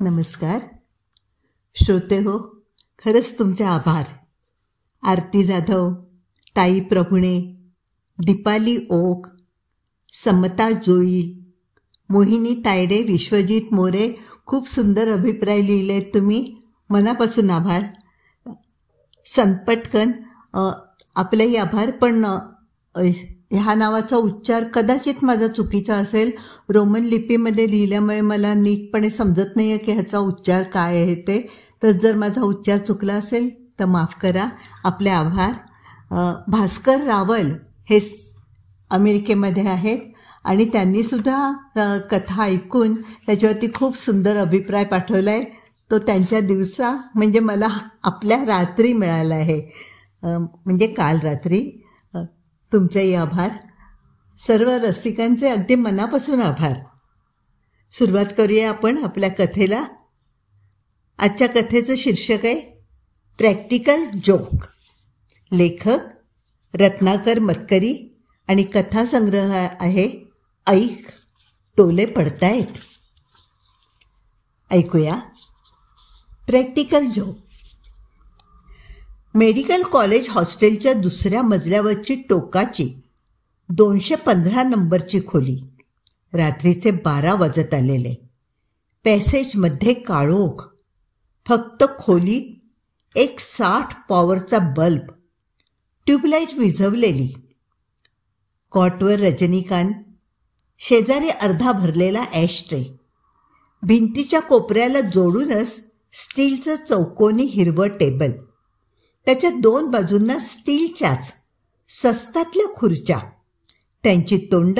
नमस्कार श्रोते हो, खरंच तुमचे आभार. आरती जाधव, ताई प्रभुणे, दीपाली ओक, समता जोईल, मोहिनी तायडे, विश्वजित मोरे, खूप सुंदर अभिप्राय लिहिलेत तुम्ही. मनापासून आभार. संपटकन आपलेही आभार. पण ह्या नावाचा उच्चार कदाचित माझा चुकीचा असेल. रोमन लिपीमध्ये लिहिल्यामुळे मला नीटपणे समजत नाही आहे की ह्याचा उच्चार काय आहे ते. तर जर माझा उच्चार चुकला असेल तर माफ करा. आपले आभार. भास्कर रावल हे अमेरिकेमध्ये आहेत आणि त्यांनीसुद्धा कथा ऐकून त्याच्यावरती खूप सुंदर अभिप्राय पाठवला आहे. तो त्यांच्या दिवसा म्हणजे मला आपल्या रात्री मिळाला आहे, म्हणजे काल रात्री. तुमचेही आभार. सर्व रसिकांचे अगदी मनापासून आभार. सुरुवात करूया आपण आपल्या कथेला. आजच्या कथेचं शीर्षक आहे प्रॅक्टिकल जोक. लेखक रत्नाकर मतकरी आणि कथासंग्रह आहे ऐक टोले पडतायत. ऐकूया प्रॅक्टिकल जोक. मेडिकल कॉलेज हॉस्टेलच्या दुसऱ्या मजल्यावरची टोकाची 215 नंबरची खोली. रात्रीचे 12 वाजत आलेले. पॅसेजमध्ये काळोख. फक्त खोलीत एक 60 पॉवरचा बल्ब, ट्यूबलाईट विझवलेली. कॉटवर रजनीकांत, शेजारी अर्धा भरलेला ॲशट्रे. भिंतीच्या कोपऱ्याला जोडूनच स्टीलचं चौकोनी हिरवं टेबल. त्याच्या 2 बाजूंना स्टीलच्याच स्वस्तातल्या खुर्च्या. त्यांची तोंड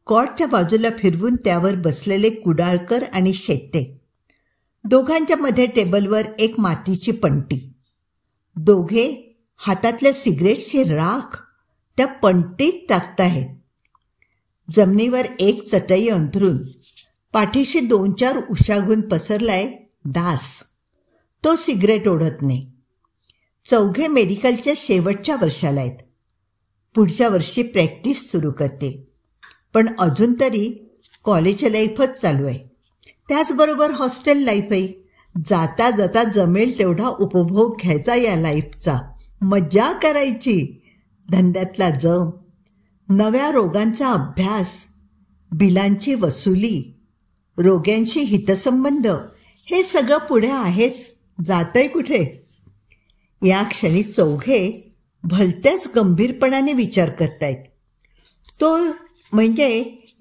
कॉटच्या बाजूला फिरवून त्यावर बसलेले कुडाळकर आणि शेट्टे. दोघांच्या मध्ये टेबलवर एक मातीची पंटी. दोघे हातातल्या सिगरेटची राख त्या पंटीत टाकताहेत. जमिनीवर एक चटई अंथरून पाठीशी 2-4 उशाघून पसरलाय दास. तो सिगरेट ओढत नाही. चौघे मेडिकलच्या शेवटच्या वर्षाला आहेत. पुढच्या वर्षी प्रॅक्टिस सुरू करते. पण अजून तरी कॉलेज लाईफच चालू आहे. त्याचबरोबर हॉस्टेल लाईफही. जाता जाता जमेल तेवढा उपभोग घ्यायचा या लाईफचा. मजा करायची. धंद्यातला जम, नव्या रोगांचा अभ्यास, बिलांची वसुली, रोग्यांशी हितसंबंध, हे सगळं पुढे आहेच. जातंय कुठे? या क्षणी चौघे भलत्याच गंभीरपणाने विचार करतायत. तो म्हणजे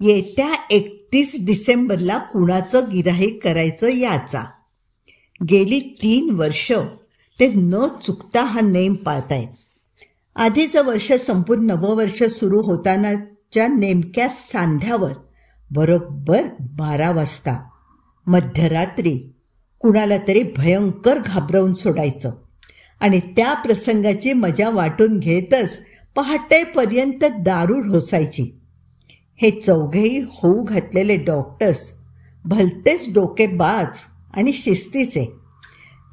येत्या 31 डिसेंबरला कुणाचं गिऱ्हाईक करायचं याचा. गेली 3 वर्ष ते न चुकता हा नेम पाळतायत. आधीचं वर्ष संपून नवं वर्ष सुरू होतानाच्या नेमक्या सांध्यावर बरोबर 12 वाजता मध्यरात्री कुणाला तरी भयंकर घाबरवून सोडायचं आणि त्या प्रसंगाची मजा वाटून घेतच पहाटेपर्यंत दारू ढोसायची. हे चौघेही होऊ घातलेले डॉक्टर्स भलतेच डोकेबाज आणि शिस्तीचे.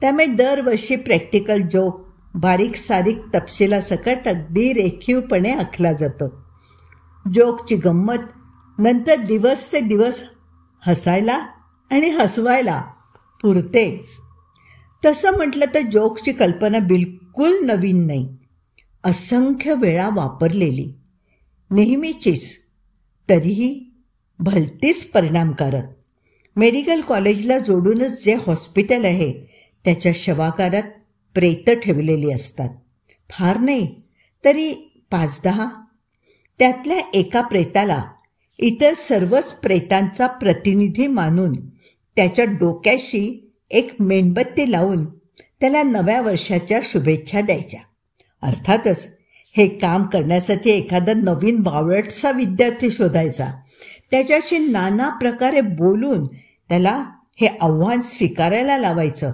त्यामुळे दरवर्षी प्रॅक्टिकल जोक बारीक सारीक तपशिलासकट अगदी रेखीवपणे आखला जातो. जोकची गंमत नंतर दिवसचे दिवस हसायला आणि हसवायला पुरते. तसं म्हटलं तर जोकची कल्पना बिलकुल नवीन नाही. असंख्य वेळा वापरलेली, नेहमीचीच, तरीही भलतीच परिणामकारक. मेडिकल कॉलेजला जोडूनच जे हॉस्पिटल आहे त्याच्या शवागारात प्रेतं ठेवलेली असतात. फार नाही तरी 5-10. त्यातल्या एका प्रेताला इतर सर्वच प्रेतांचा प्रतिनिधी मानून त्याच्या डोक्याशी एक मेणबत्ती लावून त्याला नव्या वर्षाच्या शुभेच्छा द्यायच्या. अर्थातच हे काम करण्यासाठी एखादा नवीन बावळटसा विद्यार्थी शोधायचा. त्याच्याशी नाना प्रकारे बोलून त्याला हे आव्हान स्वीकारायला लावायचं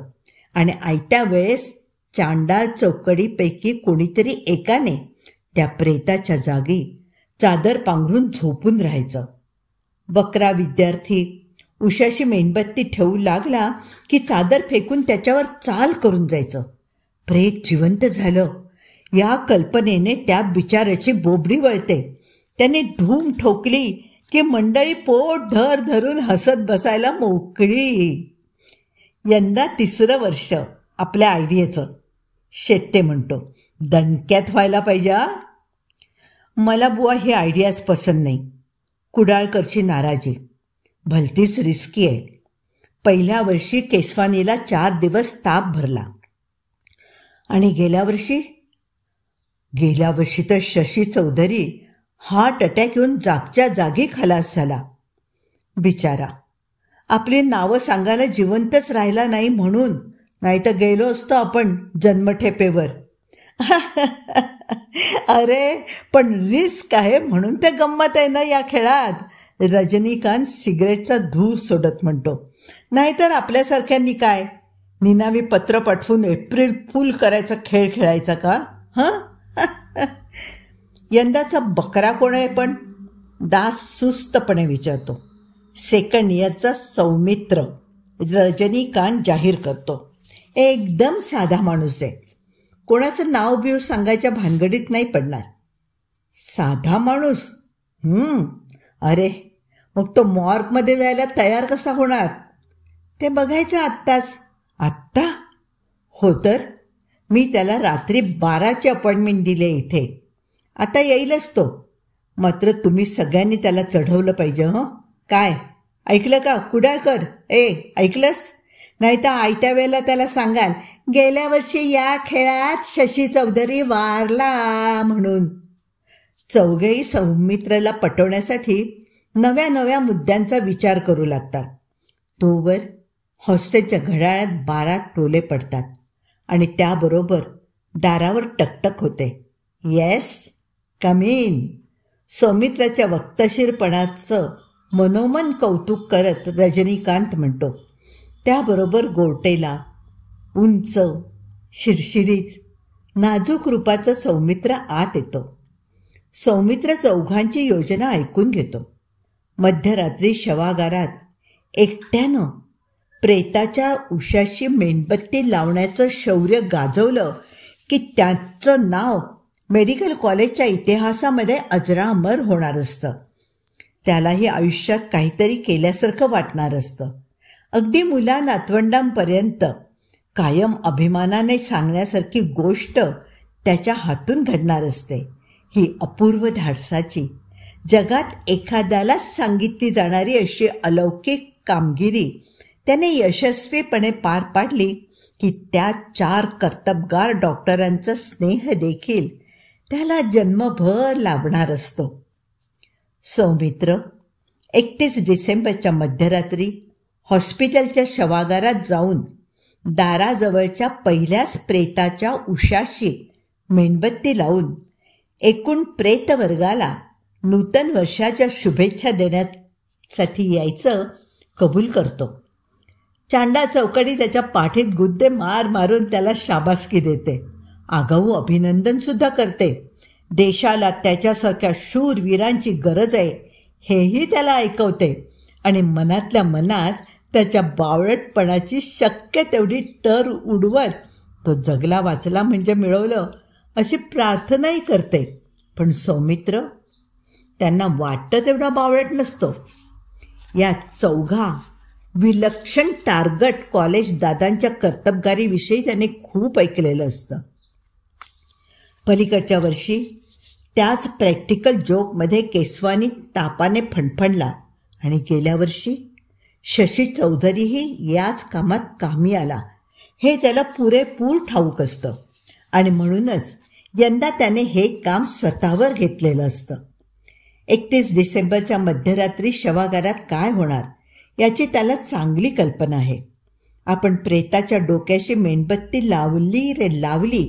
आणि आयत्या वेळेस चांडाळ चौकडीपैकी कोणीतरी एकाने त्या प्रेताच्या जागी चादर पांघरून झोपून राहायचं. बकरा विद्यार्थी उशाशी मेणबत्ती ठेवू लागला की चादर फेकून त्याच्यावर चाल करून जायचं. प्रेत जिवंत झालं या कल्पनेने त्या बिचाऱ्याची बोबडी वळते. त्याने धूम ठोकली की मंडळी पोट धर धरून हसत बसायला मोकळी. यंदा 3रं वर्ष आपल्या आयडियाचं. शेट्टे म्हणतो, दणक्यात व्हायला पाहिजे हा. मला बुवा ही आयडियाच पसंत नाही. कुडाळकरची नाराजी. भलतीच रिस्की आहे. पहिल्या वर्षी केसवानीला 4 दिवस ताप भरला. आणि गेल्या वर्षी तर शशी चौधरी हार्ट अटॅक येऊन जागच्या जागी खलास झाला. बिचारा. आपली नावं सांगायला जिवंतच राहिला नाही म्हणून, नाही तर गेलो असतो आपण जन्मठेपेवर. अरे पण रिस्क आहे म्हणून ते गंमत आहे ना या खेळात. रजनीकांत सिगरेटचा धूर सोडत म्हणतो. नाहीतर आपल्यासारख्यांनी काय निनावी पत्र पाठवून एप्रिल फूल करायचा खेळ खेळायचा का? यंदाचा बकरा कोण आहे पण? दास सुस्तपणे विचारतो. 2nd इयरचा सौमित्र. रजनीकांत जाहीर करतो. एकदम साधा माणूस आहे. कोणाचं नाव बिव सांगायच्या भानगडीत नाही पडणार. साधा माणूस? अरे मग तो मॉर्गमध्ये जायला तयार कसा होणार? ते बघायचं आत्ताच. आत्ता? हो तर मी त्याला रात्री 12ची अपॉइंटमेंट दिली आहे इथे. आता येईलच तो. मात्र तुम्ही सगळ्यांनी त्याला चढवलं पाहिजे. काय ऐकलं का कुडाळकर? ऐकलंस? नाही तर आयत्या वेळेला त्याला सांगाल गेल्या वर्षी या खेळात शशी चौधरी वारला म्हणून. चौघेही सौमित्रला पटवण्यासाठी नव्या मुद्द्यांचा विचार करू लागतात. तोवर हॉस्टेलच्या घड्याळात 12 टोले पडतात आणि त्याबरोबर दारावर टकटक होते. Yes, come in. सौमित्राच्या वक्तशीरपणाचं मनोमन कौतुक करत रजनीकांत म्हणतो. त्याबरोबर गोरटेला उंच शिडशिडीत नाजूक रूपाचा सौमित्र आत येतो. सौमित्र चौघांची योजना ऐकून घेतो. मध्यरात्री शवागारात एकट्यानं प्रेताच्या उशाशी मेणबत्ती लावण्याचं शौर्य गाजवलं की त्याचं नाव मेडिकल कॉलेजच्या इतिहासामध्ये अजरामर होणार असतं. त्यालाही आयुष्यात काहीतरी केल्यासारखं वाटणार असतं. अगदी मुला नातवंडांपर्यंत कायम अभिमानाने सांगण्यासारखी गोष्ट त्याच्या हातून घडणार असते. ही अपूर्व धाडसाची, जगात एखाद्यालाच सांगितली जाणारी अशी अलौकिक कामगिरी त्याने यशस्वीपणे पार पाडली की त्या 4 कर्तबगार डॉक्टरांचा स्नेह देखील त्याला जन्मभर लाभणार असतो. सौमित्र 31 डिसेंबरच्या मध्यरात्री हॉस्पिटलच्या शवागारात जाऊन दाराजवळच्या पहिल्याच प्रेताच्या उशाशी मेणबत्ती लावून एकूण प्रेतवर्गाला नूतन वर्षाच्या शुभेच्छा देण्यासाठी यायचं कबूल करतो. चांडा चौकडी त्याच्या पाठीत गुद्दे मारून त्याला शाबासकी देते. आगाऊ अभिनंदनसुद्धा करते. देशाला त्याच्यासारख्या शूरवीरांची गरज आहे हेही त्याला ऐकवते आणि मनातल्या मनात त्याच्या बावळटपणाची शक्य तेवढी टर उडवत तो जगला वाचला म्हणजे मिळवलं अशी प्रार्थनाही करते. पण सौमित्र त्यांना वाटतं तेवढा बावळट नसतो. या चौघा विलक्षण टार्गट कॉलेज दादांच्या कर्तबगारीविषयी त्याने खूप ऐकलेलं असतं. पलीकडच्या वर्षी त्याच प्रॅक्टिकल जोकमध्ये केसवानी तापाने फणफणला आणि गेल्या वर्षी शशी चौधरीही याच कामात कामी आला हे त्याला पुरेपूर ठाऊक असतं आणि म्हणूनच यंदा त्याने हे काम स्वतःवर घेतलेलं असतं. 31 डिसेंबरच्या मध्यरात्री शवागारात काय होणार याची त्याला चांगली कल्पना आहे. आपण प्रेताच्या डोक्याशी मेणबत्ती लावली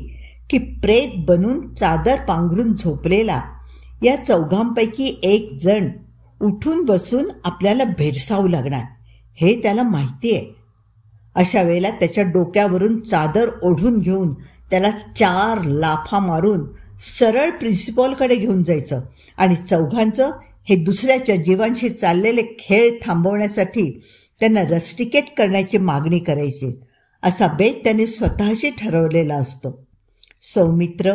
की प्रेत बनून चादर पांघरून झोपलेला या चौघांपैकी एक जण उठून बसून आपल्याला भेडसावू लागणार हे त्याला माहिती आहे. अशा वेळेला त्याच्या डोक्यावरून चादर ओढून घेऊन त्याला 4 लाफा मारून सरळ प्रिन्सिपॉलकडे घेऊन जायचं आणि चौघांचं हे दुसऱ्याच्या जीवांशी चाललेले खेळ थांबवण्यासाठी त्यांना रस्टिकेट करण्याची मागणी करायची असा बेत त्याने स्वतःशी ठरवलेला असतो. सौमित्र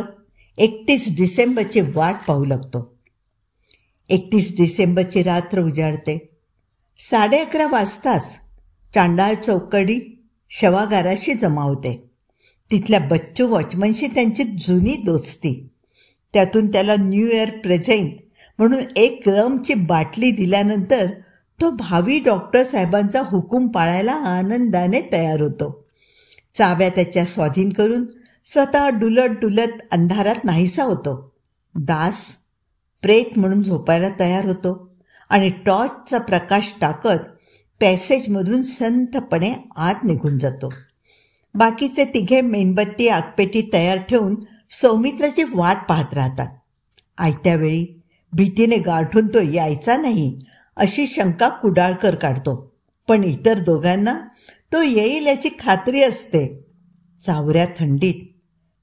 31 डिसेंबरची वाट पाहू लागतो. 31 डिसेंबरची रात्र उजाडते. 11:30 वाजताच चांडाळ चौकडी शवागाराशी जमा होते. तिथल्या बच्चू वॉचमनशी त्यांची जुनी दोस्ती. त्यातून त्याला न्यू इयर प्रेझेंट म्हणून एक रमची बाटली दिल्यानंतर तो भावी डॉक्टर साहेबांचा हुकूम पाळायला आनंदाने तयार होतो. चाव्या त्याच्या स्वाधीन करून स्वतः डुलत डुलत अंधारात नाहीसा होतो. दास प्रेत म्हणून झोपायला तयार होतो आणि टॉर्चचा प्रकाश टाकत पॅसेजमधून संथपणे आत निघून जातो. बाकीचे तिघे मेणबत्ती आगपेटी तयार ठेवून सौमित्राची वाट पाहत राहतात. आयत्या वेळी भीतीने गारठून तो यायचा नाही अशी शंका कुडाळकर काढतो, पण इतर दोघांना तो येईल याची खात्री असते. चावऱ्या थंडीत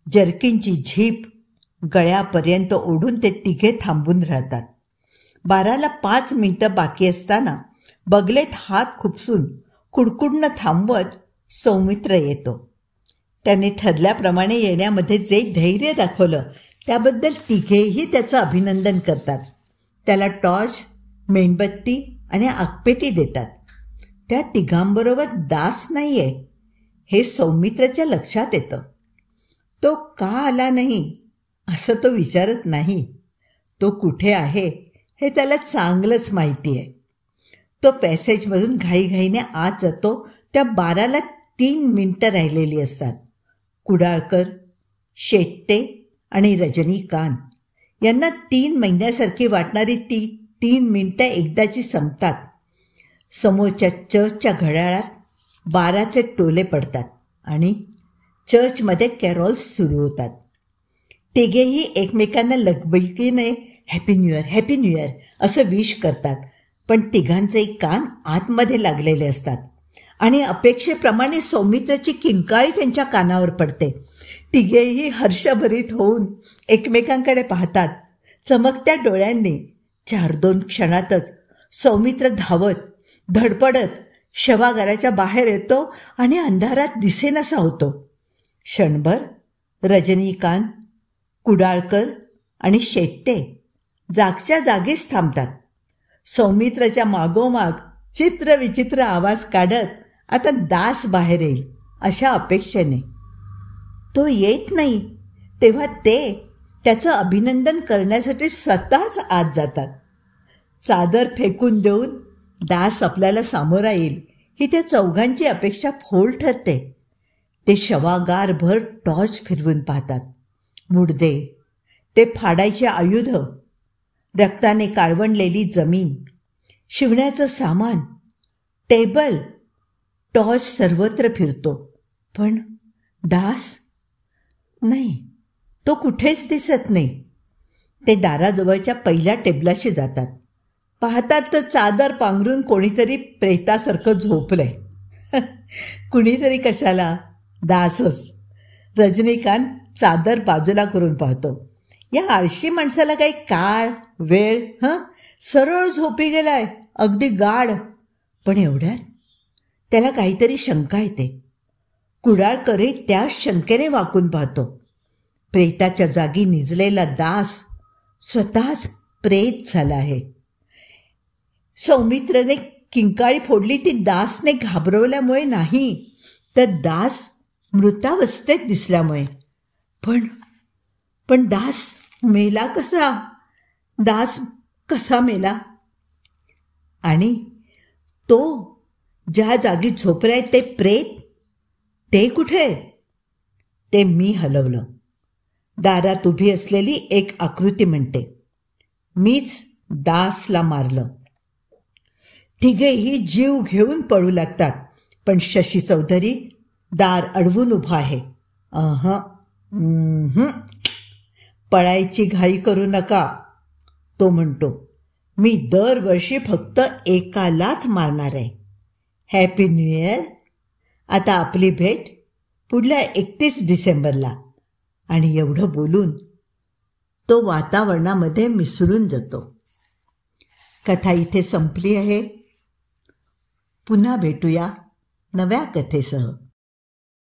जर्किनची झीप गळ्यापर्यंत ओढून ते तिघे थांबून राहतात. 12ला 5 मिनिटं बाकी असताना बगलेत हात खुपसून कुडकुडणं थांबवत सौमित्र येतो. त्याने ठरल्याप्रमाणे येण्यामध्ये जे धैर्य दाखवलं त्याबद्दल तिघेही त्याचं अभिनंदन करतात. त्याला टॉर्च, मेणबत्ती आणि आगपेटी देतात. त्या तिघांबरोबर दास नाही आहे हे सौमित्राच्या लक्षात येतं. तो का आला नाही असं तो विचारत नाही. तो कुठे आहे हे त्याला चांगलंच माहिती आहे. तो पॅसेजमधून घाईघाईने आत जातो. त्या 12ला 3 मिनिटं राहिलेली असतात. कुडाळकर, शेट्टे आणि रजनीकांत यांना 3 महिन्यासारखी वाटणारी ती 3 मिनिटं एकदाची संपतात. समोरच्या चर्चच्या घड्याळात 12चे टोले पडतात आणि चर्चमध्ये कॅरॉल्स सुरू होतात. तिघेही एकमेकांना लगबगीने happy new year, happy new year असं विश करतात. पण तिघांचेही कान आतमध्ये लागलेले असतात आणि अपेक्षेप्रमाणे सौमित्राची किंकाळी त्यांच्या कानावर पडते. तिघेही हर्षभरीत होऊन एकमेकांकडे पाहतात. चमकत्या डोळ्यांनी 4-2 क्षणातच सौमित्र धावत धडपडत शवागाराच्या बाहेर येतो आणि अंधारात दिसेनासा होतो. क्षणभर रजनीकांत, कुडाळकर आणि शेट्टे जागच्या जागीच थांबतात. सौमित्राच्या मागोमाग चित्रविचित्र आवाज काढत आता दास बाहेर येईल अशा अपेक्षेने. तो येत नाही तेव्हा ते त्याचं अभिनंदन करण्यासाठी स्वतःच आत जातात. चादर फेकून देऊन दास आपल्याला सामोरा येईल ही त्या चौघांची अपेक्षा फोल ठरते. ते शवागारभर टॉर्च फिरवून पाहतात. मुडदे, ते फाडायचे आयुध, रक्ताने काळवणलेली जमीन, शिवण्याचं सामान, टेबल, टॉर्च सर्वत्र फिरतो. पण दास नाही, तो कुठेच दिसत नाही. ते दाराजवळच्या पहिल्या टेबलाशी जातात. पाहतात तर चादर पांघरून कोणीतरी प्रेतासारखं झोपलंय. कुणीतरी कशाला, दासच. रजनीकांत चादर बाजूला करून पाहतो. या आळशी माणसाला काही काळ वेळ सरळ झोपी गेलाय, अगदी गाढ. पण एवढ्यात त्याला काहीतरी शंका येते. कुडाळकरही त्याच शंकेने वाकून पाहतो. प्रेताच्या जागी निजलेला दास स्वतःच प्रेत झाला आहे. सौमित्रने किंकाळी फोडली ती दासने घाबरवल्यामुळे नाही, तर दास मृतावस्थेत दिसल्यामुळे. पण दास मेला कसा? दास कसा मेला? आणि तो ज्या जागी झोपलाय ते प्रेत, ते कुठे? ते मी हलवलं. दारात उभी असलेली एक आकृती म्हणते, मीच दासला मारलं. तिघेही जीव घेऊन पळू लागतात. पण शशी चौधरी दार अडवून उभा आहे. पळायची घाई करू नका, तो म्हणतो. मी दरवर्षी फक्त एकालाच मारणार आहे. Happy new year. आता आपली भेट पुढल्या 31 डिसेंबरला. आणि एवढं बोलून तो वातावरणामध्ये मिसळून जातो. कथा इथे संपली आहे. पुन्हा भेटूया नव्या कथेसह.